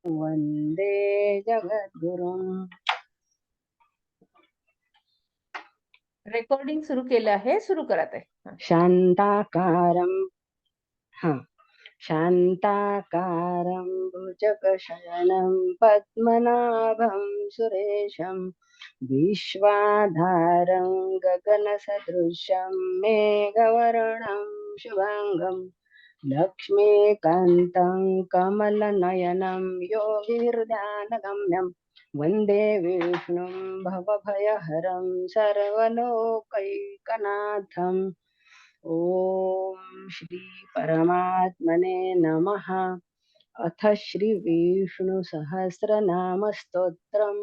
वंदे जगद्गुरुं। रेकॉर्डिंग सुरू केलं आहे, सुरू करत आहे. शांताकारं शांताकारं भुजगशयनं पद्मनाभं सुरेशं विश्वाधारं गगनसदृशं मेघवर्णं शुभांगं लक्ष्मीकान्तं कमलनयनं योगिर्ध्यानगम्यं वन्दे विष्णुं भवभयहरं सर्वलोकैकनाथम्। ओम श्री परमात्मने नमः। अथ श्री विष्णु सहस्रनाम स्तोत्रम्।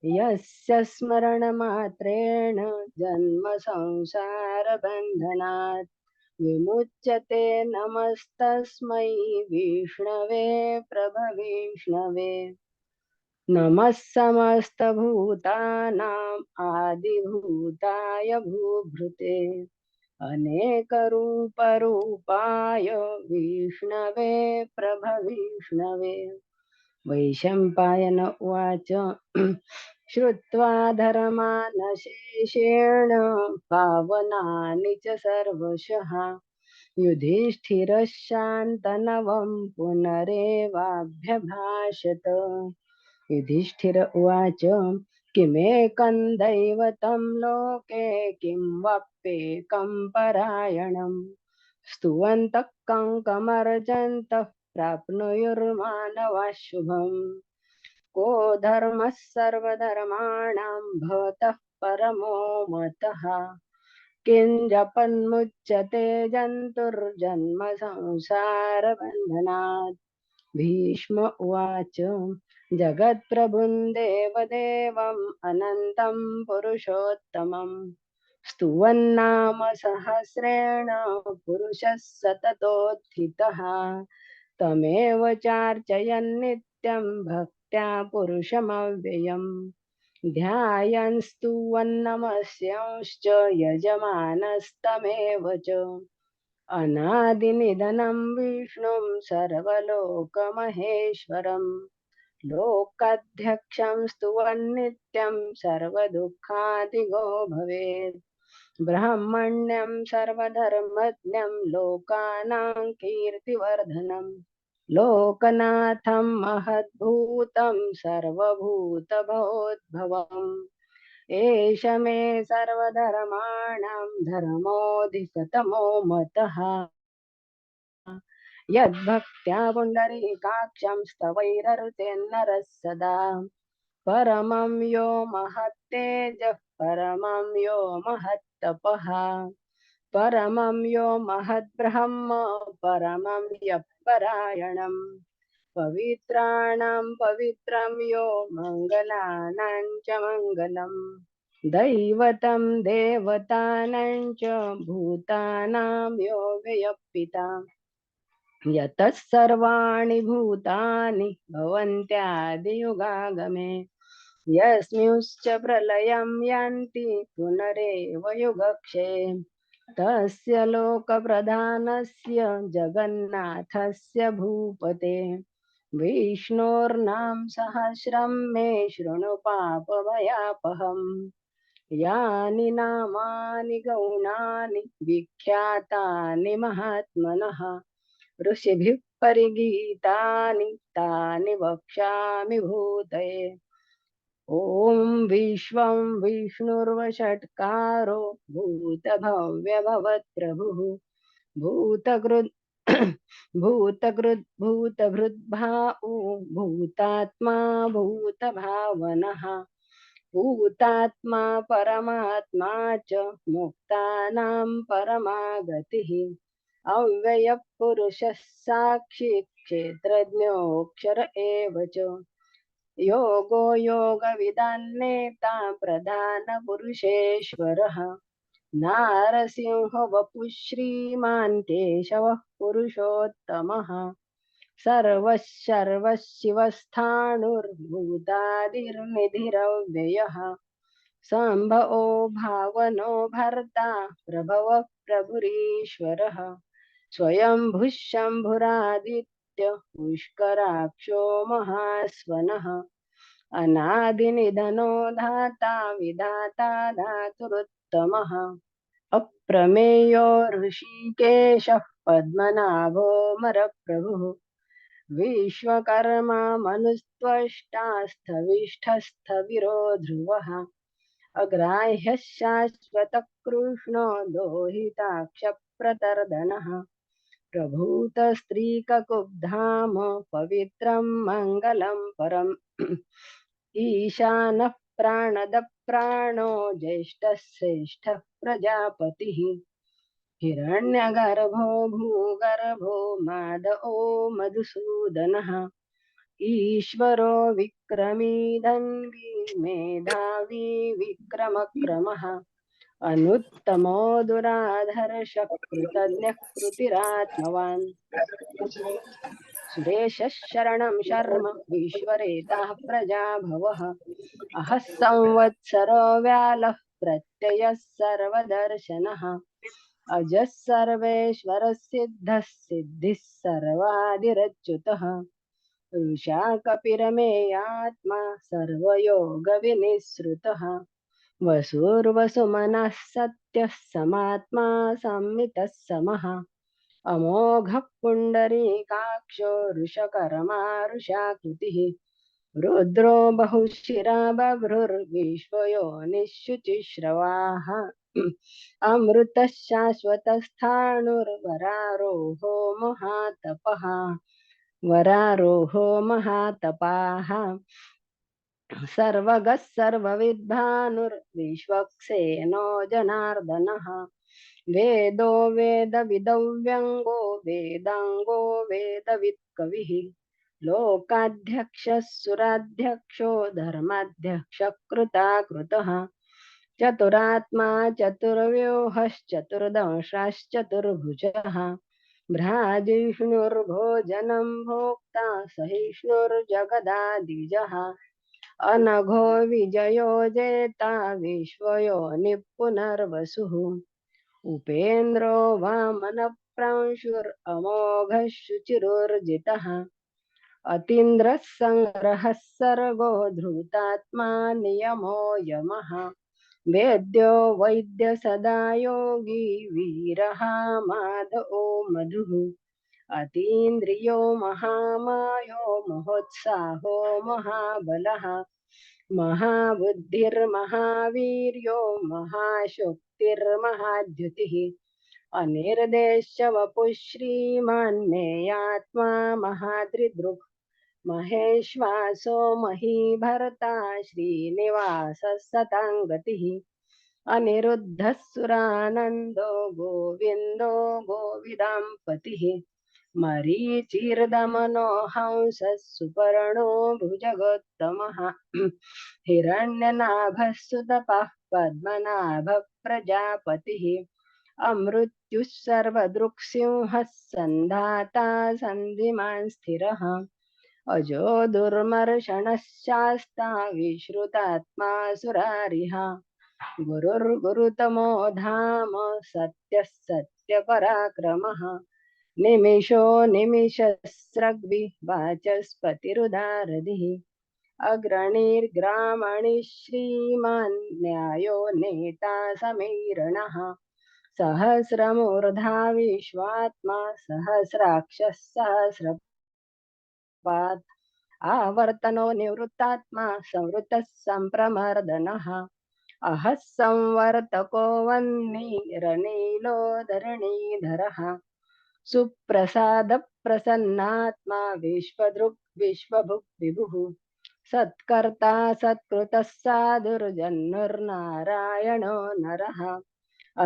यस्य स्मरणमात्रेण जन्म संसार बन्धनात् विमुच्यते। नमस्तस्मै विष्णवे प्रभविष्णवे। नमः समस्तभूतानां आदिभूताय भूभृते अनेकरूपरूपाय विष्णवे प्रभविष्णवे। वैशम्पायन उवाच श्रुत्वा धर्मानशेषेण पावनानि च सर्वशः युधिष्ठिरः शान्तनवं पुनरेवाभ्यभाषत। युधिष्ठिर उवाच किमेकं दैवतं लोके किं वप्येकं परायणं स्तुवन्तः कङ्कमर्जन्तः प्राप्नुयुर्मानवाः शुभम्। को धर्मः सर्वधर्माणां भवतः परमो मतः किं जपन्मुच्यते जन्तुर्जन्म संसारबन्धनात्। भीष्म उवाच जगत्प्रभुं देवदेवम् अनन्तं पुरुषोत्तमं स्तुवन्नाम सहस्रेण पुरुषः सततोत्थितः तमेव चार्चयन् नित्यं भक्त्या पुरुषमव्ययम् ध्यायन् स्तुवन्नमस्यांश्च यजमानस्तमेव च अनादिनिधनं विष्णुं सर्वलोकमहेश्वरम् लोकाध्यक्षं स्तुवन्नित्यं सर्वदुःखादिगो भवेत् ब्रह्मण्यं सर्वधर्मज्ञं लोकानां कीर्तिवर्धनम् लोकनाथं महद्भूतं सर्वभूतभवोद्भवम् एष मे सर्वधर्माणां धर्मोऽधिकतमो मतः यद्भक्त्या पुण्डरीकाक्षं स्तवैररुतेन्नरः सदा परमं यो महत्तेजः परमं यो महत्तपः परमं यो महद्ब्रह्म परमं यः परायणम् पवित्राणां पवित्रं यो मङ्गलानां च मङ्गलम् दैवतं देवतानां च भूतानां यो व्ययः यतः सर्वाणि भूतानि भवन्त्यादियुगागमे यस्मिंश्च प्रलयं यान्ति पुनरेव युगक्षये तस्य लोकप्रधानस्य जगन्नाथस्य भूपते विष्णोर्नाम सहस्रं मे शृणु पापभयापहम् यानि नामानि गौणानि विख्यातानि महात्मनः ऋषिभिः परिगीतानि तानि वक्ष्यामि भूतये। ॐ विश्वं विष्णुर्वषट्कारो भूतभव्यभवत्प्रभुः भूतकृत् भूतभृद्भाऊ भूतात्मा भूतभावनः भूतात्मा परमात्मा च मुक्तानां परमागतिः अव्ययः पुरुषः साक्षी क्षेत्रज्ञोऽक्षर एव च योगो योगविदान्नेता प्रधानपुरुषेश्वरः नारसिंहो वपुः श्रीमान् केशवः पुरुषोत्तमः सर्वशिवस्थाणुर्भूतादिर्निधिरव्ययः सम्भवो भावनो भर्ता प्रभवः प्रभुरीश्वरः स्वयंभुः शम्भुरादित्य नित्य पुष्कराक्षो महास्वनः अनादिनिधनो धाता विधाता धातुरुत्तमः अप्रमेयो ऋषिकेशः पद्मनाभो मरप्रभुः विश्वकर्मा मनुस्त्वष्टास्थविष्ठस्थविरो ध्रुवः अग्राह्यः शाश्वतकृष्णो दोहिताक्षप्रतर्दनः प्रभूतस्त्रीककुब्धाम पवित्रं मङ्गलं परम् ईशानः प्राणदप्राणो ज्येष्ठः श्रेष्ठः प्रजापतिः हिरण्यगर्भो भूगर्भो मादओ मधुसूदनः ईश्वरो विक्रमी धन्वी मेधावी विक्रमक्रमः अनुत्तमो दुराधर्षः कृतज्ञः कृतिरात्मवान् सुरेशः शरणं शर्म विश्वरेतः प्रजाभवः अहः संवत्सरो व्यालः प्रत्ययः सर्वदर्शनः अजः सर्वेश्वरः सिद्धः सिद्धिः सर्वादिरच्युतः ऋषा कपिरमेयात्मा सर्वयोगविनिःसृतः वसुर्वसुमनः सत्यः समात्मा संमितः समः अमोघः पुण्डरीकाक्षो वृषकर्मा वृषाकृतिः रुद्रो बहुशिरा बभ्रुर्विश्वयोनिः अमृतः शाश्वतस्थाणुर्वरारोहो महातपः वरारोहो महातपाः सर्वगः सर्वविद्भानुर्विश्वक्सेनो जनार्दनः वेदो वेदविदौ व्यङ्गो वेदाङ्गो वेदवित्कविः लोकाध्यक्षः सुराध्यक्षो धर्माध्यक्षः कृताकृतः चतुरात्मा चतुर्व्यूहश्चतुर्दंशाश्चतुर्भुजः भ्राजिष्णुर्भोजनं भोक्ता सहिष्णुर्जगदादिजः अनघो विजयो जेता विश्वयोनिः पुनर्वसुः उपेन्द्रो वामनप्रांशुरमोघः शुचिरुर्जितः अतीन्द्रः सङ्ग्रहः सर्गो धृतात्मा नियमो यमः वेद्यो वैद्य सदा योगी वीरः माधवो मधुः अतीन्द्रियो महामायो महोत्साहो महाबलः महाबुद्धिर्महावीर्यो महाशक्तिर्महाद्युतिः अनिर्देश्यवपुः श्रीमान्नेयात्मा महादृदृक् महेश्वासो महीभर्ता श्रीनिवासः सताङ्गतिः अनिरुद्धः सुरानन्दो गोविन्दो गोविदाम्पतिः मरीचिर्दमनो हंसः सुपर्णो भुजगोत्तमः हिरण्यनाभः सुतपः पद्मनाभः प्रजापतिः अमृत्युः सर्वदृक्सिंहः सन्धाता सन्धिमान् स्थिरः अजो दुर्मर्षणः शास्ता विश्रुतात्मा सुरारिः गुरुर्गुरुतमो धाम सत्यः सत्यपराक्रमः निमिषो निमिषस्रग्भिः वाचस्पतिरुदारधिः अग्रणीर्ग्रामणि श्रीमान् न्यायो नेता समीरणः सहस्रमूर्धा विश्वात्मा सहस्राक्षः सहस्रपात् आवर्तनो निवृत्तात्मा संवृतः सम्प्रमर्दनः अहः संवर्तको वह्निरनीलो धरणीधरः सुप्रसादप्रसन्नात्मा विश्वदृक् विश्वभुक् विभुः सत्कर्ता सत्कृतः साधुर्जन्नुर्नारायणो नरः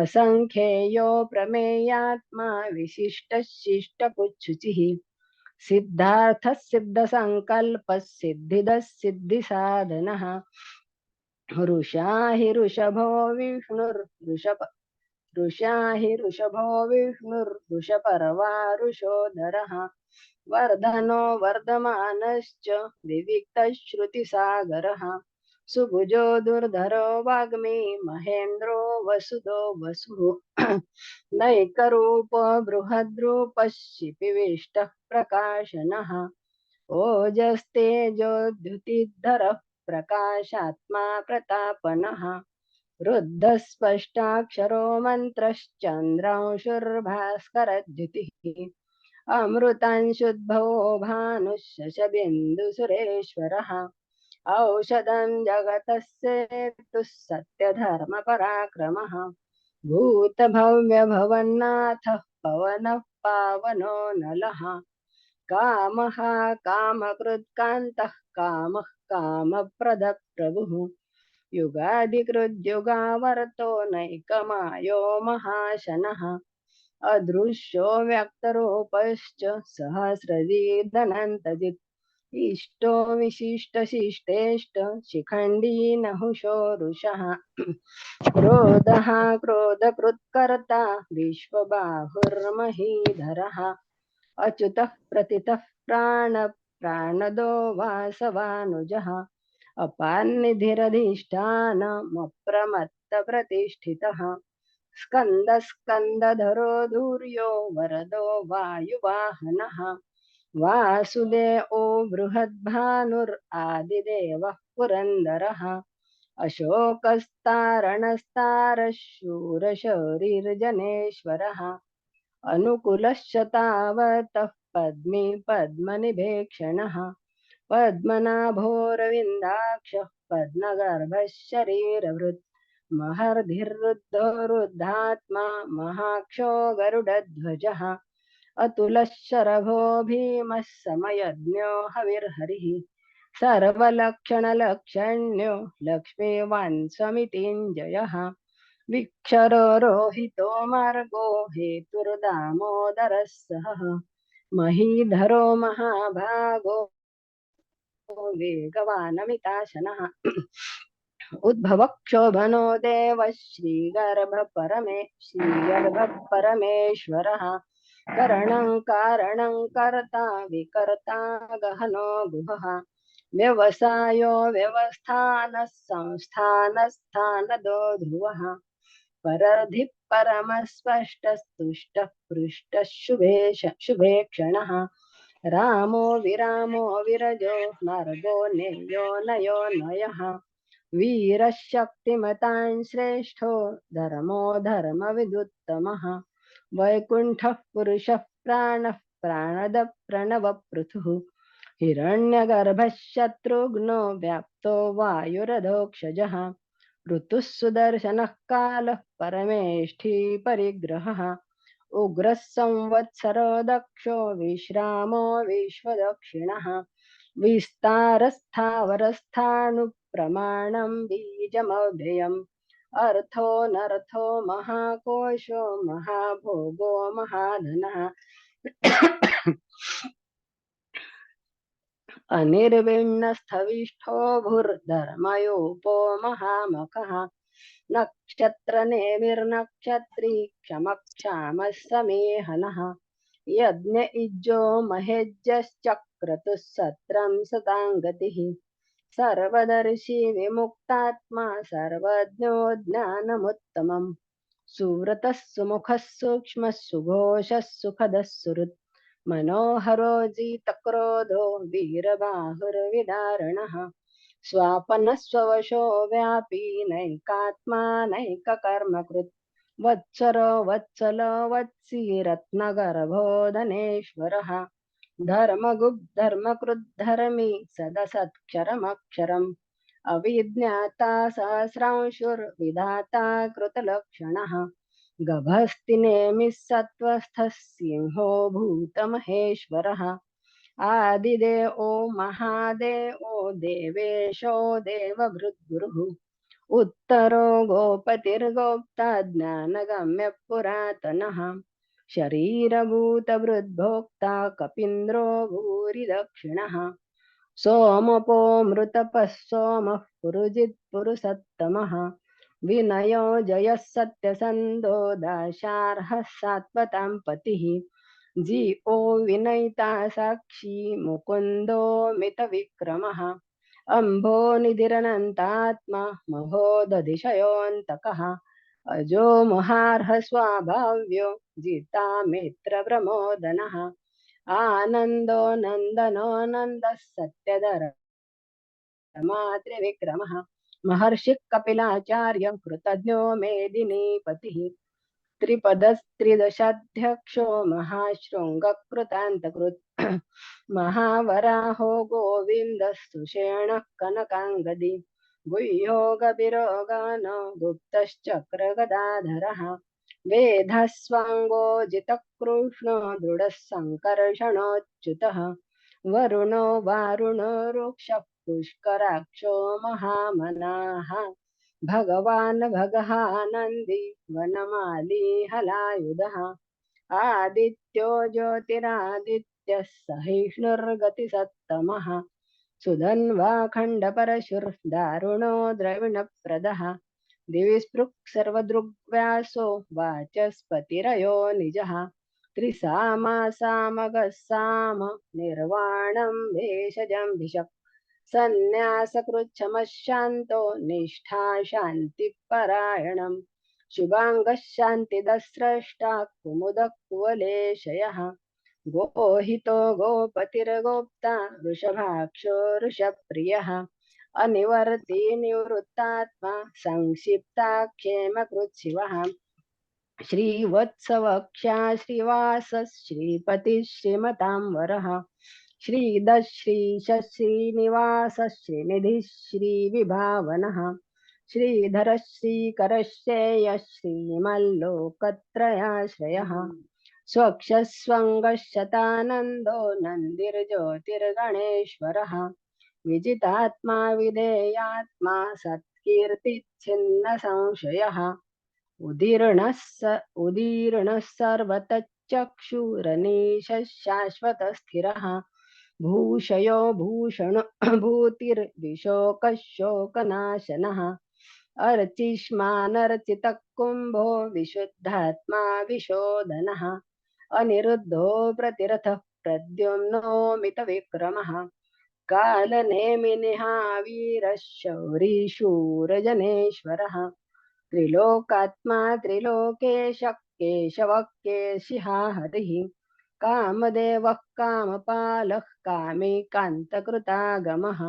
असंख्येयो प्रमेयात्मा विशिष्टः शिष्टकुच्छुचिः सिद्धार्थः सिद्धसङ्कल्पः सिद्धिदः सिद्धिसाधनः ऋषा हि ऋषभो विष्णुर्वृषपर्वा ऋषोधरः वर्धनो वर्धमानश्च विविक्तः श्रुतिसागरः सुभुजो दुर्धरो वाग्मी महेन्द्रो वसुदो वसुः नैकरूपो बृहद्रूपः शिपिविष्टः प्रकाशनः ओजस्तेजोद्युतिधरः प्रकाशात्मा प्रतापनः रुद्धस्पष्टाक्षरो मन्त्रश्चन्द्रांशुर्भास्करद्युतिः अमृतांशुद्भवो भानुः शशबिन्दुसुरेश्वरः औषधं जगतः सेतुः सत्यधर्मपराक्रमः भूतभव्यभवन्नाथः पवनः पावनो नलः कामः कामकृत्कान्तः कामः कामप्रदः प्रभुः युगादिकृद्युगावर्तो नैकमायो महाशनः अदृश्यो व्यक्तरूपश्च सहस्रदीर्घनन्तजित् इष्टो विशिष्टशिष्टेष्ट शिखण्डी नहुषो रुषः क्रोधः क्रोधकृत्कर्ता विश्वबाहुर्महीधरः अच्युतः प्रतितः प्राणदो वासवानुजः अपान्निधिरधिष्ठानमप्रमत्तप्रतिष्ठितः स्कन्दस्कन्दधरो धूर्यो वरदो वायुवाहनः वासुदेवो बृहद्भानुरादिदेवः पुरन्दरः अशोकस्तारणस्तारः शूरशरीर्जनेश्वरः अनुकूलश्च तावतः पद्मी पद्मनिभेक्षणः पद्मनाभोरविन्दाक्षः पद्मगर्भः शरीरभृत् महर्धिरुद्धो रुद्धात्मा महाक्षो गरुडध्वजः अतुलः शरभो भीमः समयज्ञो हविर्हरिः सर्वलक्षणलक्षण्यो लक्ष्मीवान् समितिञ्जयः विक्षरो रोहितो मार्गो हेतुर्दामोदरः सहः महीधरो महाभागो वेगवानमिताशनः उद्भवक्षोभनो देवः श्रीगर्भपरमेश्वरः करणं कारणं कर्ता विकर्ता गहनो गुहः व्यवसायो व्यवस्थानः संस्थानस्थानदो ध्रुवः परधिः परमस्पष्टस्तुष्टः पृष्टः शुभेक्षणः रामो विरामो विरजो मार्गो नेयो नयो नयः वीरः शक्तिमतां श्रेष्ठो धर्मो धर्मविदुत्तमः वैकुण्ठः पुरुषः प्राणः प्राणदः प्रणवपृथुः हिरण्यगर्भः शत्रुघ्नो व्याप्तो वायुरधोक्षजः ऋतुः सुदर्शनः कालः परमेष्ठी परिग्रहः उग्रः संवत्सरो दक्षो विश्रामो विश्वदक्षिणः विस्तारस्थावरस्थाणुप्रमाणं बीजमव्ययम् अर्थोऽनर्थो महाकोशो महाभोगो महाधनः अनिर्विण्णस्थविष्ठो भूर्धर्मयोपो महामखः नक्षत्रनेमिर्नक्षत्री क्षमक्षामः समेहनः यज्ञ इज्जो महेज्यश्चक्रतुः सत्रं सताङ्गतिः सर्वदर्शी विमुक्तात्मा सर्वज्ञो ज्ञानमुत्तमम् सुव्रतः सुमुखः सूक्ष्मः सुघोषः सुखदः सुहृत् मनोहरो जितक्रोधो वीरबाहुर्विदारणः स्वापनः स्ववशो व्यापी नैकात्मा नैककर्मकृत् वत्सरो वत्सलो वत्सी रत्नगर्भो धनेश्वरः धर्मकृद्धर्मी सदसत्क्षरमक्षरम् अविज्ञाता सहस्रांशुर्विधाता कृतलक्षणः गभस्तिनेमिः सत्त्वस्थः सिंहो भूतमहेश्वरः आदिदेवो महादेवो देवेशो देवभृद्गुरुः उत्तरो गोपतिर्गोप्ता ज्ञानगम्यः पुरातनः शरीरभूतभृद्भोक्ता कपीन्द्रो भूरिदक्षिणः सोमपो मृतपः सोमः पुरुजित्पुरुषत्तमः विनयो जयः सत्यसन्धो दाशार्हः सात्वतां पतिः जीओ विनयिता साक्षी मुकुन्दो मितविक्रमः अम्भो निधिरनन्तात्मा महोदधिशयोऽन्तकः अजो महार्ह स्वाभाव्यो जिता मित्रप्रमोदनः आनन्दो नन्दनो नन्दः सत्यधर त्रिविक्रमः महर्षिः कपिलाचार्य कृतज्ञो मेदिनीपतिः त्रिपदस्त्रिदशाध्यक्षो महाशृङ्गकृतान्तकृत् महावराहो गोविन्दस्तुषेणः कनकाङ्गदी गुह्यो गभिरोगान गुप्तश्चक्रगदाधरः वेधस्वाङ्गो जितकृष्णो दृढः सङ्कर्षणोच्युतः वरुणो वारुणो रुक्षः पुष्कराक्षो महामनाः भगवान् भगहानन्दी वनमाली हलायुधः आदित्यो ज्योतिरादित्यः सहिष्णुर्गतिसत्तमः सुधन्वा खण्डपरशुर्दारुणो द्रविणप्रदः दिवि स्पृक् सर्वदृग्व्यासो वाचस्पतिरयो निजः त्रिसामासामगः साम निर्वाणं भेषजं भिषक् सन्न्यासकृच्छमशान्तो निष्ठा शान्तिपरायणम् शुभाङ्गः शान्तिदस्रष्टा कुमुदः कुवलेशयः गोहितो गोपतिर्गोप्ता वृषभाक्षो वृषप्रियः अनिवर्ती निवृत्तात्मा संक्षिप्ताक्षेमकृच्छिवः श्रीवत्सवक्षा श्रीवासः श्रीपतिः श्रीमतां वरः श्रीदश्रीश श्रीनिवासः श्रीनिधिः श्रीविभावनः श्रीधरः श्रीकरश्रेयः श्रीमल्लोकत्रयाश्रयः स्वक्षस्वङ्गशतानन्दो नन्दिर्ज्योतिर्गणेश्वरः विजितात्मा विधेयात्मा सत्कीर्तिच्छिन्न संशयः उदीर्णः सर्वतश्चक्षुरनीशः शाश्वतस्थिरः भूषयो भूषण भूतिर्विशोकः शोकनाशनः अर्चिष्मानर्चितः कुम्भो विशुद्धात्मा विशोधनः अनिरुद्धो प्रतिरथः प्रद्युम्नो मितविक्रमः कालनेमिनिहावीरः शौरी शूरजनेश्वरः त्रिलोकात्मा त्रिलोकेशः केशवः केशिहा हरिः कामदेवः कामपालः कामी कान्तकृतागमः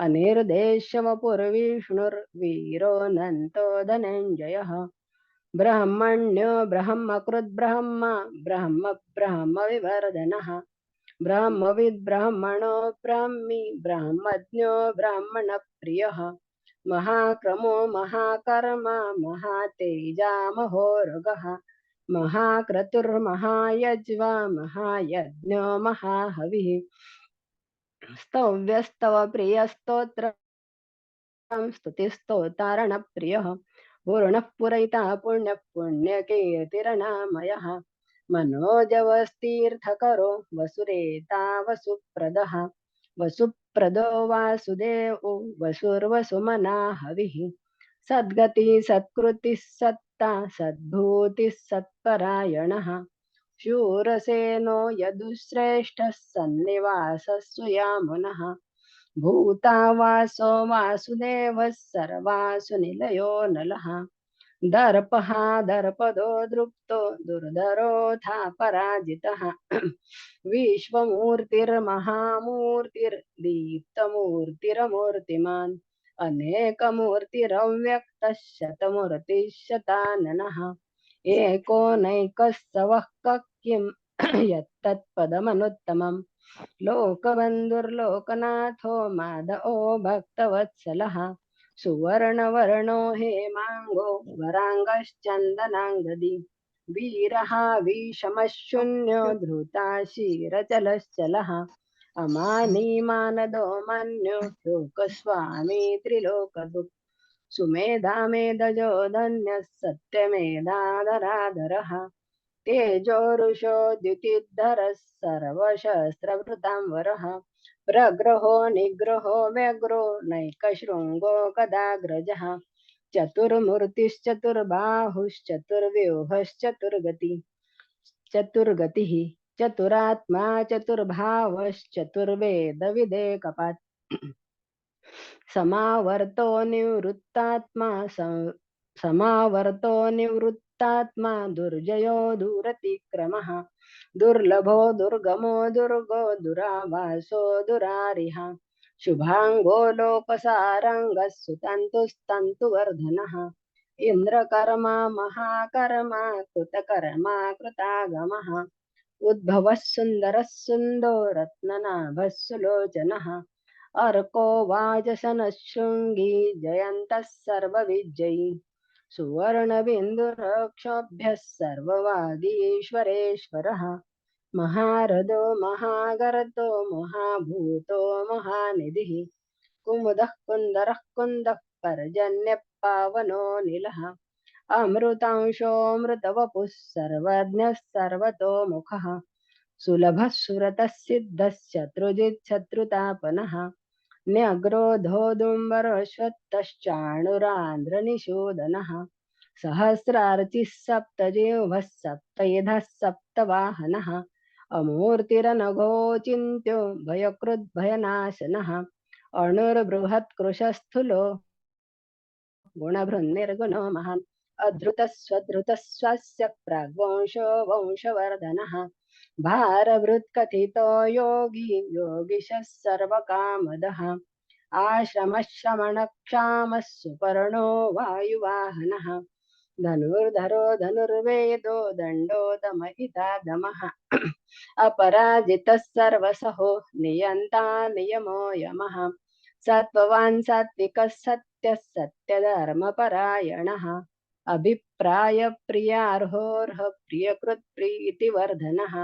अनिर्देशवपुर्विष्णुर्वीरोऽनन्तो धनञ्जयः ब्रह्मण्यो ब्रह्मकृद्ब्रह्म ब्रह्म ब्रह्मविवर्धनः ब्रह्मविद् ब्रह्मणो ब्राह्मी ब्रह्मज्ञो ब्राह्मणप्रियः महाक्रमो महाकर्मा महातेजा महोरगः महाक्रतुर्महायज्वा महायज्ञो महाहविः स्तव्यस्तव प्रियस्तोत्रं स्तुतिस्तोतारणप्रियः पूर्णः पुरैता पुण्यः पुण्यकीर्तिरनामयः मनोजवस्तीर्थकरो वसुरेता वसुप्रदः वसुप्रदो वासुदेवो वसुर्वसुमना हविः सद्गति सत्कृतिः सत्ता सद्भूतिः सत्परायणः शूरसेनो यदुश्रेष्ठः सन्निवासः सुयामुनः भूतावासो वासुदेवः सर्वासु निलयो नलः दर्पः दर्पदो दृप्तो दुर्धरोऽथा पराजितः विश्वमूर्तिर्महामूर्तिर्दीप्तमूर्तिरमूर्तिमान् अनेकमूर्तिरव्यक्तः शतमूर्तिः शताननः एकोनैकः सवः किं यत्तत्पदमनुत्तमम् लोकबन्धुर्लोकनाथो माधवो भक्तवत्सलः सुवर्णवर्णो हेमाङ्गो वराङ्गश्चन्दनाङ्गदी वीरः विषमशून्यो धृताशीरचलश्चलः अमानी मानदो मन्यो लोकस्वामी त्रिलोकदुः सुमेधा मेधजो धन्यः सत्यमेधाधराधरः तेजोरुषो द्युतिधरः सर्वशस्त्रभृतां वरः प्रग्रहो निग्रहो व्यग्रो नैकशृङ्गो गदाग्रजः चतुर्गतिः चतुरात्मा चतुर्भावश्चतुर्वेदविदेकपात् समावर्तो निवृत्तात्मा समावर्तो निवृत्तात्मा दुर्जयो दुरतिक्रमः दुर्लभो दुर्गमो दुर्गो दुरावासो दुरारिः शुभांगो लोकसारंगः सुतन्तुस्तन्तुवर्धनः इंद्रकर्मा महाकर्मा कृतकर्मा कृतागमः उद्भवः सुन्दरः सुन्दो रत्ननाभः सुलोचनः अर्को वाजसनशृङ्गी जयन्तः सर्वविजयी सुवर्णबिन्दुरक्षोभ्यः सर्ववागीश्वरेश्वरः महारथो महागर्तो महाभूतो महानिधिः कुमुदः कुन्दरः कुन्दः पर्जन्यः पावनो निलः अमृतांशोऽमृतवपुः सर्वज्ञः सर्वतोमुखः सुलभः सुरतः सिद्धः शत्रुजित् शत्रुतापनः न्यग्रोधोदुम्बरश्वत्तश्चाणुरान्ध्रनिषूदनः सहस्रार्चिः सप्तजिह्वः सप्तयुधः सप्तवाहनः अमूर्तिरनघोचिन्त्यो भयकृद्भयनाशनः अणुर्बृहत्कृशस्थूलो गुणभृन्निर्गुणो महान् अधृतः स्वधृतः स्वस्य प्राग्वंशो वंशवर्धनः भारभृत्कथितो योगी योगिशः सर्वकामदः आश्रमश्रमणक्षामः सुपर्णो वायुवाहनः धनुर्धरो धनुर्वेदो दण्डो दमहिता दमः अपराजितः सर्वसहो नियन्ता नियमो यमः सत्त्ववान् सात्विकः सत्यः सत्यधर्मपरायणः अभिप्रायप्रियार्होर्ह प्रियकृत्प्रीतिवर्धनः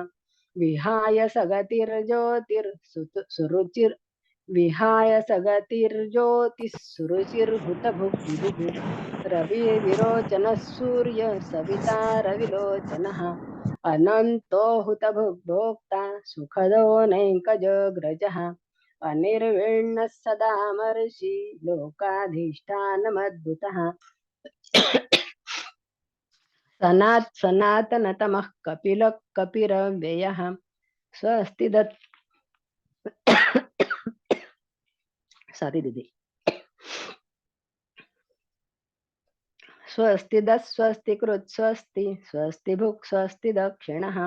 विहाय सगतिर्ज्योतिर्सुरुचिर् विहाय सगतिर्ज्योतिः सुरुचिर्हुतभुग्विदुः रविर्विरोचनः सूर्य सविता रविलोचनः अनन्तो हुतभुग्भोक्ता सुखदो नैकजोऽग्रजः अनिर्विण्णः सदामर्षि लोकाधिष्ठानमद्भुतः सनातनतमः कपिलः कपिरव्ययः स्वस्ति दत् सारी दीदी स्वस्ति दत् स्वस्ति कृत् स्वस्ति स्वस्ति भुक् स्वस्ति दक्षिणः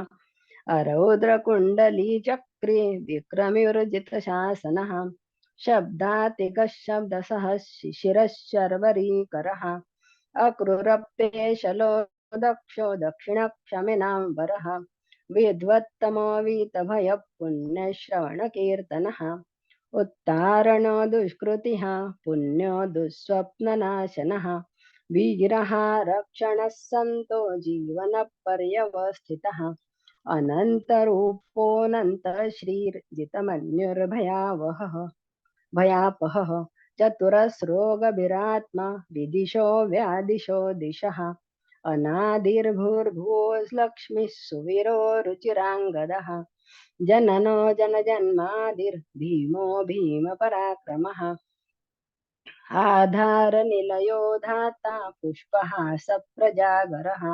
अरौद्रकुण्डलीचक्रे विक्रमिर्जितशासनः शब्दातिकः शब्दसः शिशिरः शर्वरीकरः अक्रूरप्येशलो दक्षो दक्षिणक्षमिनां वरः विद्वत्तमो वीतभयः पुण्यश्रवणकीर्तनः उत्तारणो दुष्कृतिः पुण्यो दुःस्वप्ननाशनः वीरः रक्षणः सन्तो जीवनपर्यवस्थितः अनन्तरूपोऽनन्तः श्रीर्जितमन्युर्भयावहः भयापहः चतुरस्रोगभिरात्मा विदिशो व्यादिशो दिशः अनादिर्भूर्भुवोर्लक्ष्मीः सुवीरो रुचिराङ्गदः जननो जनजन्मादिर्भीमो भीमपराक्रमः आधारनिलयो धाता पुष्पहासप्रजागरः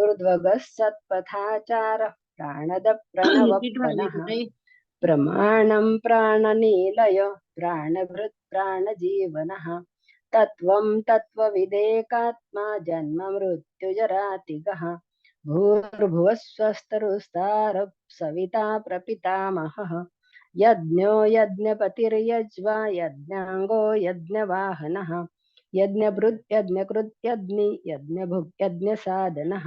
ऊर्ध्वगः सत्पथाचारः प्राणदः प्रणवप्पनः प्रमाणं प्राणनीलय प्राणभृत् प्राणजीवनः तत्त्वं तत्त्वविदेकात्मा जन्म मृत्युजरातिगः भूर्भुवः स्वस्तरुस्तारः सविता प्रपितामहः यज्ञो यज्ञपतिर्यज्वा यज्ञाङ्गो यज्ञवाहनः यज्ञभृत् यज्ञकृत् यज्ञि यज्ञभुक् यज्ञसाधनः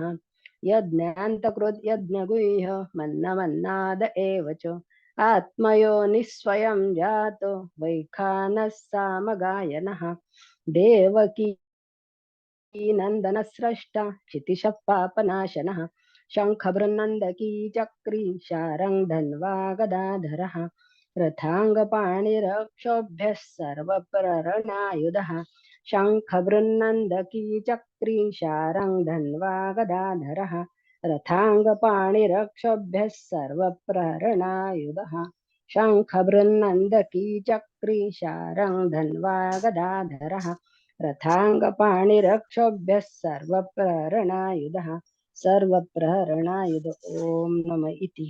यज्ञान्तकृत् यज्ञगुह्य मन्नमन्नाद एव च आत्मयोनिस्वयं जातो वैखानः सामगायनः देवकी नन्दनस्रष्टा क्षितिशः पापनाशनः शङ्खभृन्नन्दकी चक्री शारङ्ग धन्वा गदाधरः रथाङ्गपाणिरक्षोभ्यः सर्वप्ररणायुधः शङ्खभृन्नन्दकी चक्री शारङ्ग धन्वा गदाधरः रथाङ्गपाणिरक्षोभ्यः सर्वप्रहरणायुधः शङ्खभृन्नन्दकी चक्री शारङ्ग धन्वा गदाधरः रथाङ्गपाणिरक्षोभ्यः सर्वप्रहरणायुधः सर्वप्रहरणायुध ओम नम इति.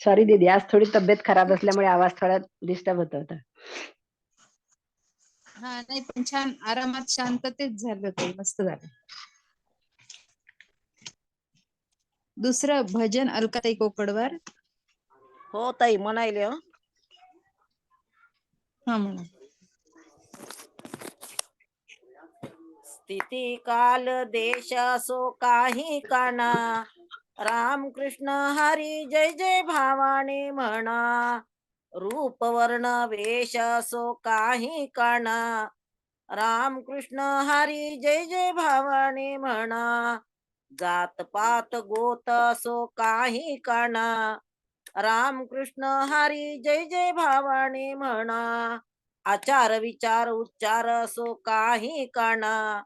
सॉरी दीदी, आज थोडी तब्येत खराब असल्यामुळे आवाज थोडा डिस्टर्ब होत होता. हा नाही पण छान आरामात शांततेत झालं ते मस्त झालं. दुसरं भजन अलकाताई कोकडवर. हो ताई म्हणायले हो. हा म्हणा. स्थिती काल देश असो काही काना, राम कृष्ण हरी जय जय भावाने म्हणा. रूप वर्ण वेश असो काही काना, राम कृष्ण हरी जय जय भावाने म्हणा. जात पात गोत असो काही काना, राम कृष्ण हरी जय जय भावाने म्हणा. आचार विचार उच्चार असो काही काना,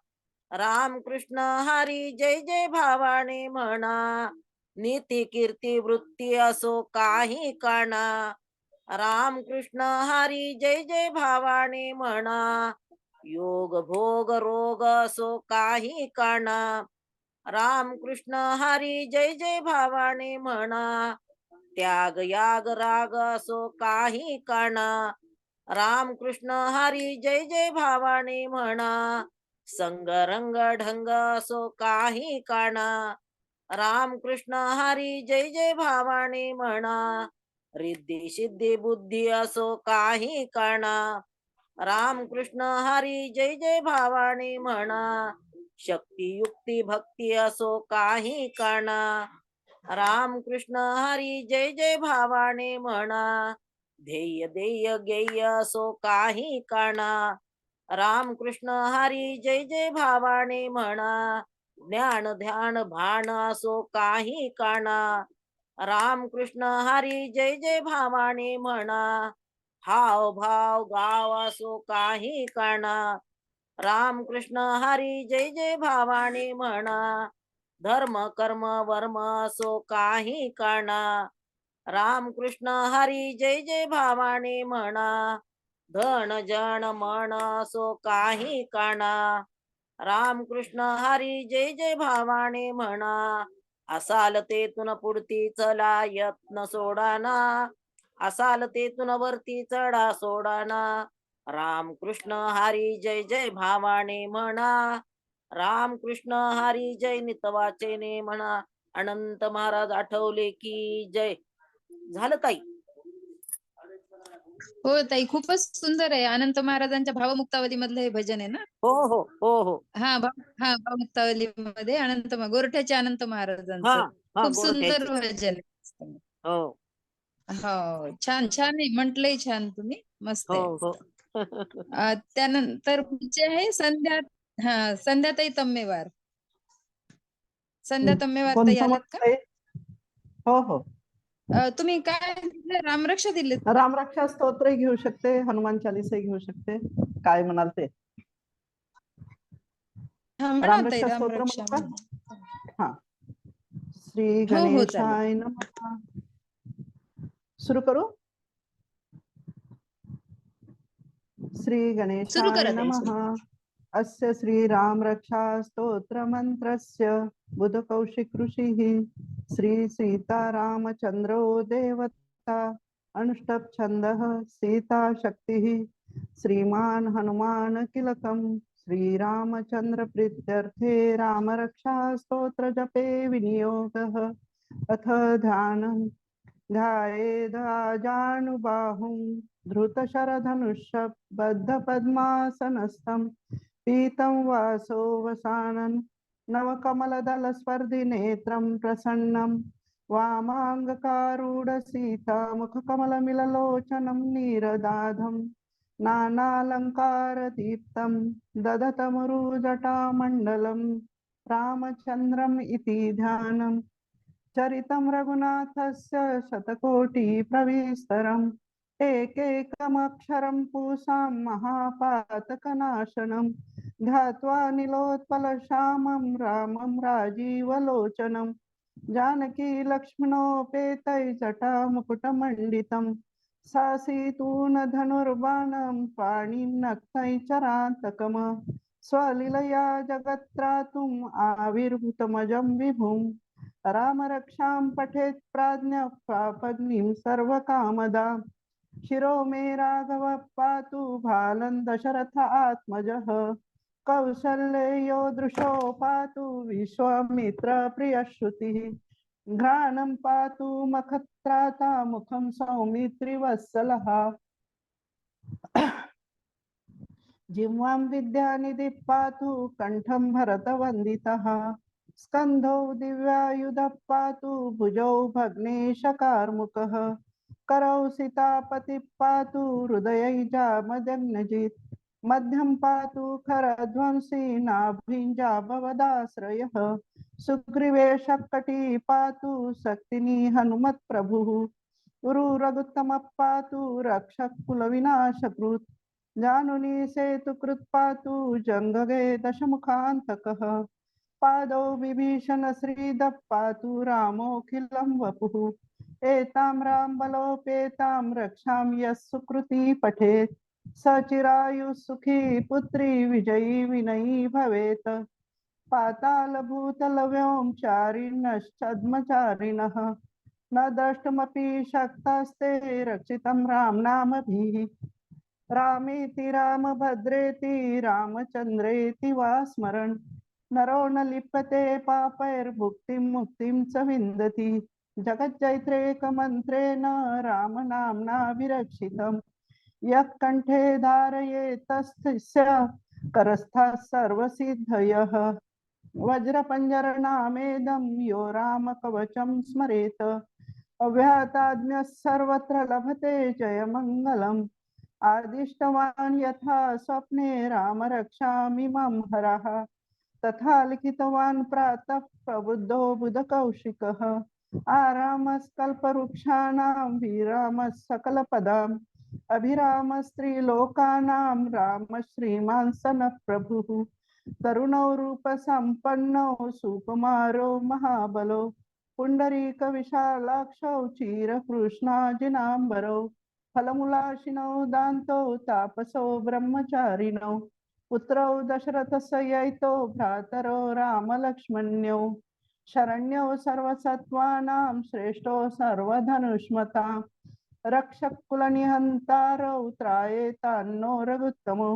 राम कृष्ण हरी जय जय भावाने म्हणा. नीती कीर्ती वृत्ती असो काही काना, राम कृष्ण हरी जय जय भावाने म्हणा. योग भोग रोग असो काही काना, राम कृष्ण हरी जय जय भावाने म्हणा. त्याग याग राग असो काही काना, राम कृष्ण हरी जय जय भावाने म्हणा. संग रंग ढंग असो काही काना, राम कृष्ण हरी जय जय भावाने म्हणा. रिद्धी सिद्धी बुद्धी असो काही काना, राम कृष्ण हरी जय जय भावाने म्हणा. शक्ती युक्ती भक्ती असो काही काना, राम कृष्ण हरी जय जय भावाने म्हणा. ध्येय देय गेय असो काही काना, राम कृष्ण हरी जय जय भावाने म्हणा. ज्ञान ध्यान भान असो काही काना, राम कृष्ण हरी जय जय भावाने म्हणा. हाव भाव गाव असो काही काना, राम कृष्ण हरी जय जय भावाने म्हणा. धर्म कर्म वर्म असो काही काना, राम कृष्ण हरी जय जय भावाने म्हणा. धन जन मन असो काही काना, राम कृष्ण हरी जय जय भावाने म्हणा. असाल तेथून पुढती चला यत्न सोडाना, असाल तेथून वरती चढा सोडाना. राम कृष्ण हरी जय जय भावाने म्हणा. राम कृष्ण हरी जय नितवाचेने म्हणा. अनंत महाराज आठवले की जय. झालं ताई. हो ताई खूपच सुंदर आहे. अनंत महाराजांच्या भावमुक्तावली मधलं हे भजन आहे ना. हो हो हो हो. हा भावमुक्तावली मध्ये गोरठ्याचे अनंत हा महाराजांचं हा खूप सुंदर गोरठ्याची. भजन आहे. हो हो छान छान आहे. म्हटलंय छान तुम्ही. मस्त हो आहे. हो. त्यानंतर पुढचे आहे संध्याताई तम्मेवार. संध्या तम्मेवार ताई कोणतं आल्यात का? म्हणताय? हो हो. तुम्ही काय दिलं? रामरक्षा दिलेत का? रामरक्षा स्तोत्र घेऊ शकते, हनुमान चालीसा घेऊ शकते, काय म्हणाल ते. हा म्हणा ताई रामरक्षा स्तोत्र रामरक्षा म्हणू म्हणा. का? हा. श्री हो हो चालेल. गणेशाय नमः. सुरू करू. श्री सुरू गणेशाय करा ताई नमः. सुरू. अस्य श्री राम रक्षा स्तोत्र मंत्रस्य बुध कौशिक ऋषिः श्री सीता रामचंद्रो देवता अनुष्टप छंदः सीता शक्तिः श्रीमान हनुमान किलकम श्री रामचंद्र प्रीत्यर्थे राम रक्षा स्तोत्र जपे विनियोगः. अथ ध्यानम् ध्यायेदाजानुबाहुं धृतशरधनुष्यबद्धपद्मासनस्थं पीतं वासो वसानन् नवकमलदलस्पर्धिनेत्रं प्रसन्नं वामाङ्गकारूढसीतामुखकमलमिललोचनं नीरदाधं नानालङ्कारदीप्तं दधतमरुजटामण्डलं रामचन्द्रम् इति ध्यानम्. चरितं रघुनाथस्य शतकोटिप्रविस्तरम् एकैकमक्षरं पूसां महापातकनाशनं ध्यात्वा नीलोत्पलश्यामं रामं राजीवलोचनं जानकी लक्ष्मणोपेतैर्जटामुकुटमण्डितं सासीतून धनुर्बाणं पाणिं नक्तैश्चरान्तकम् स्वलीलया जगत्त्रातुम् आविर्भूतमजं विभुम् राम रक्षां पठेत् प्राज्ञः प्रापद्नीं सर्वकामदा शिरो मे राघव पातु भालं दशरथात्मजः कौसल्यो दृशो पातु विश्वामित्र प्रियश्रुतिः घ्राणं पातु मखत्राता मुखं सौमित्रिवत्सलः जिह्वां विद्यानिधिः पातु कण्ठं भरतवन्दितः स्कन्धौ दिव्यायुधः पातु भुजौ भग्नेशकार्मुकः करौ सीतापतिः पातु हृदयैजामदग्नजित् मध्यं पातु खरध्वंसी नाभिञ्जाबवदाश्रयः सुग्रीवेशकटी पातु शक्तिनी हनुमत्प्रभुः गुरु रघुत्तमः पातु रक्षः कुलविनाशकृत् जानुनी सेतुकृत् पातु जङ्गगे दशमुखान्तकः पादौ विभीषण श्रीदः पातु रामोऽखिलं वपुः एतां रामबलोपेतां रक्षां यः सुकृती पठेत् स चिरायुः सुखी पुत्री विजयी विनयी भवेत् पातालभूतलव्योमचारिणश्चद्मचारिणः न द्रष्टुमपि शक्तास्ते रक्षितं रामनामभिः रामेति रामभद्रेति रामचन्द्रेति वा स्मरन् नरो न लिप्यते पापैर्भुक्तिं मुक्तिं च विन्दति जगज्जैत्रेकमन्त्रेण रामनाम्ना विरक्षितम् यः कण्ठे धारयेत्तस्य करस्थः सर्वसिद्धयः वज्रपञ्जरनामेदं यो रामकवचं स्मरेत् अव्याहताज्ञः सर्वत्र लभते जयमङ्गलम् आदिष्टवान् यथा स्वप्ने राम रक्षामिमं हरः तथा लिखितवान् प्रातः प्रबुद्धो बुधकौशिकः आरामस्कल्पवृक्षाणां विरामः सकलपदाम् अभिरामस्त्रीलोकानां राम श्रीमान् सनः प्रभुः तरुणौ रूपसम्पन्नौ सुकुमारो महाबलो पुण्डरीकविशालाक्षौ चिरकृष्णाजिनाम्बरौ फलमूलाशिनौ दान्तौ तापसौ ब्रह्मचारिणौ पुत्रौ दशरथस्य भ्रातरौ रामलक्ष्मण्यौ शरण्यौ सर्वसत्त्वानां श्रेष्ठौ सर्वधनुष्मतां रक्षक कुलनिहन्तारौ त्रायेतान्नो रघुत्तमो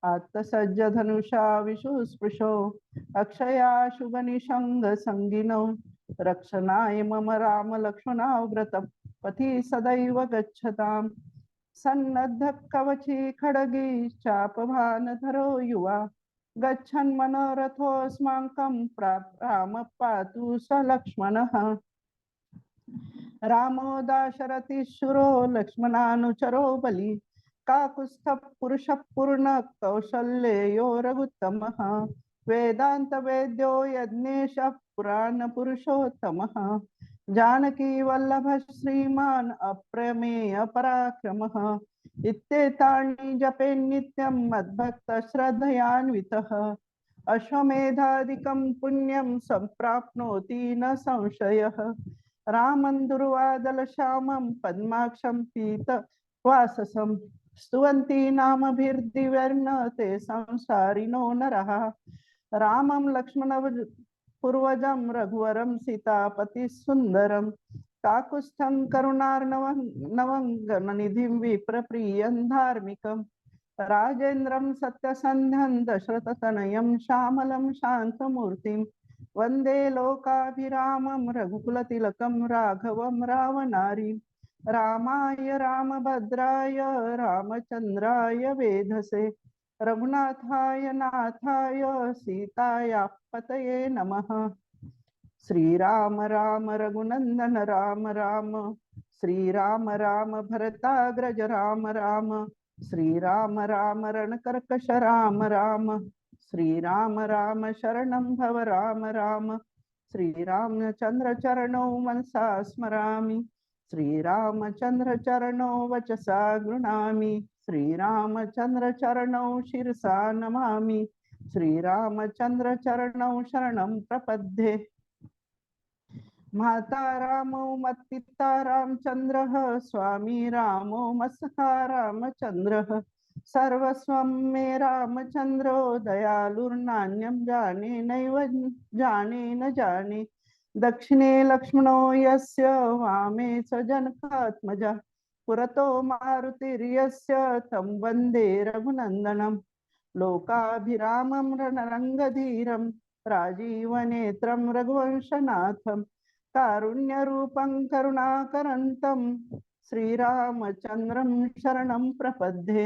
आत्तसज्जधनुषा विशुस्पृशौ अक्षयाशुभनिषङ्गसङ्गिनौ रक्षणाय मम राम लक्ष्मणाौ व्रतः पथि सदैव गच्छताम् सन्नद्ध कवची खड्गी चापभानधरो युवा गच्छन् मनोरथोऽस्माकं राम पातु स लक्ष्मणः रामो दाशरथि शूरो लक्ष्मणानुचरो बलि काकुत्स्थ पुरुष पूर्ण कौशल्यो रघुत्तमः वेदांत वेद्यो यज्ञेश पुराण पुरुषोत्तमः जानकी वल्लभ श्रीमान अप्रमेय पराक्रमः इत्येतानि जपे नित्यं मद्भक्त श्रद्धयान्वितः अश्वमेधादिकं पुण्यं सम्प्राप्नोति न संशयः रामं दुर्वादलश्यामं पद्माक्षं पीतवाससं स्तुवन्ति नामभिर्दिव्यर्न ते संसारिणो नरः रामं लक्ष्मण पूर्वजं रघुवरं सीतापति सुंदरं काकुत्स्थं करुणार्णवं नवं विप्रप्रियं धार्मिकं राजेन्द्रं सत्यसन्ध्यं दशरथतनयं श्यामलं शान्तमूर्तिं वन्दे लोकाभिरामं रघुकुलतिलकं राघवं रावणारी रामाय रामभद्राय रामचन्द्राय वेधसे रघुनाथाय नाथाय सीताया पतये नमः। श्रीराम राम रघुनंदन राम राम श्रीराम राम भरताग्रज राम राम श्रीराम राम रणकर्कश राम राम श्रीराम राम शरणं भव राम राम श्रीरामचंद्र चरणौ मनसा स्मरामि श्रीरामचंद्र चरणौ वचसा गृह्णामि श्रीरामचंद्र चरणौ शिरसा नमामि श्रीरामचंद्र चरणौ शरणं प्रपद्ये। माता रामो मत्पिता रामचंद्रः स्वामी रामो मत्सखा रामचंद्रः सर्वस्वं मे रामचंद्रो दयालुर्नान्यं जाने नैव जाने न जाने दक्षिणे लक्ष्मणो यस्य वामे स जनकात्मजा पुरतो मारुतिर्यस्य तं वन्दे रघुनन्दनं लोकाभिरामं रणरङ्गधीरं राजीवनेत्रं रघुवंशनाथं कारुण्यरूपं करुणाकरन्तं श्रीरामचन्द्रं शरणं प्रपद्ये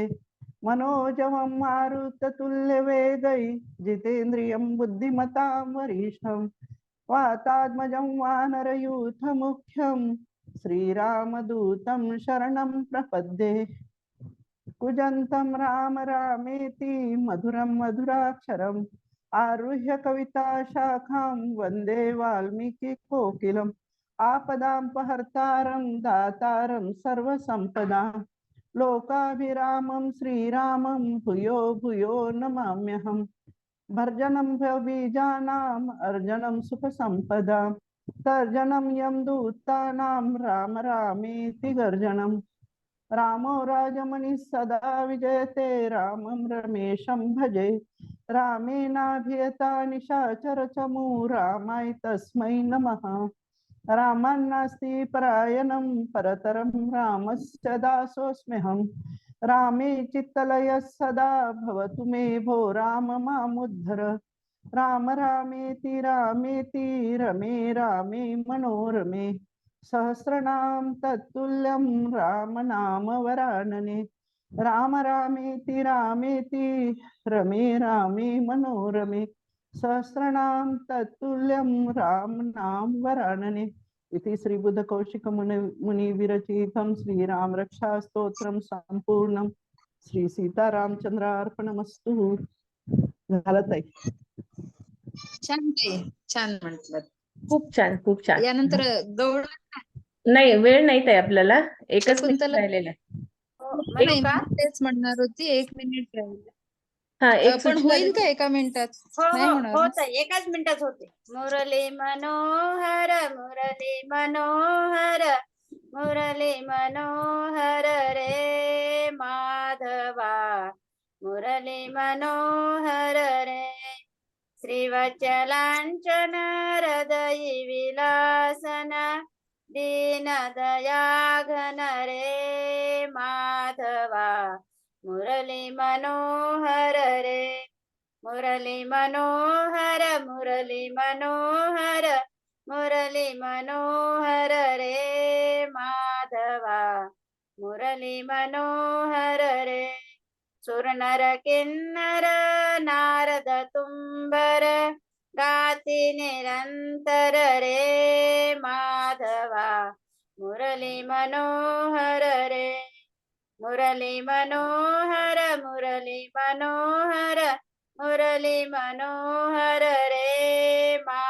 मनोजवं मारुततुल्यवेगै जितेन्द्रियं बुद्धिमतां वरिष्ठं वातात्मजं वानरयूथमुख्यं श्रीरामदूतं शरणं प्रपद्ये कुजन्तं राम रामेति मधुरं मधुराक्षरम् आरुह्य कविता शाखां वन्दे वाल्मीकि कोकिलम् आपदापहर्तारं दातारं सर्वसम्पदां लोकाभिरामं श्रीरामं भूयो भूयो नमाम्यहम् भर्जनं भवबीजानाम् अर्जनं सुखसम्पदां तर्जनं यमदूतानां राम रामेति गर्जनम् रामो राजमणिः सदा विजयते रामं रमेशं भजे रामेणाभियता निशाचरचमू रामाय तस्मै नमः रामान्नास्ति परायणं परतरं रामस्य दासोऽस्म्यहम् रामे चित्तलयः सदा भवतु मे भो राम मामुद्धर राम रामेति रामेति रमे रामे मनोरमे सहस्रनाम तत्तुल्यं राम नाम वरानने राम रामेति रामेति रमे रामे मनोरमे सहस्रनाम तत्तुल्यं राम नाम वरानने इति श्री बुद्ध कौशिक मुनि विरचितं श्रीराम रक्षा स्तोत्रम संपूर्णम श्री सीतारामचंद्रार्पणमस्तु. झालं ताई. छान ताई, छान म्हटलं. खूप छान, खूप छान. यानंतर गौड नाही, वेळ नाही ताई आपल्याला, एकच मिनिट शकुंतला राहिलेलं आहे. नाही, मी तेच म्हणणार होती, 1 मिनिट राहिलं. हा, एक पण सूचना होईल का एका मिनिटात? नाही होणार ना? होत एकाच मिनिटात होते. मुरली मनोहर मुरली मनोहर मुरली मनोहर रे माधवा मुरली मनोहर रे श्रीवचलांचन हृदयी विलासन दीन दयाघन रे माधवा मुरली मनोहर रे मुरली मनोहर मुरली मनोहर मुरली मनोहर रे माधवा मुरली मनोहर रे सुर नर किन्नर नारद तुम्बर गाती निरंतर रे माधवा मुरली मनोहर रे मुरली मनोहर मुरली मनोहर मुरली मनोहर रे मा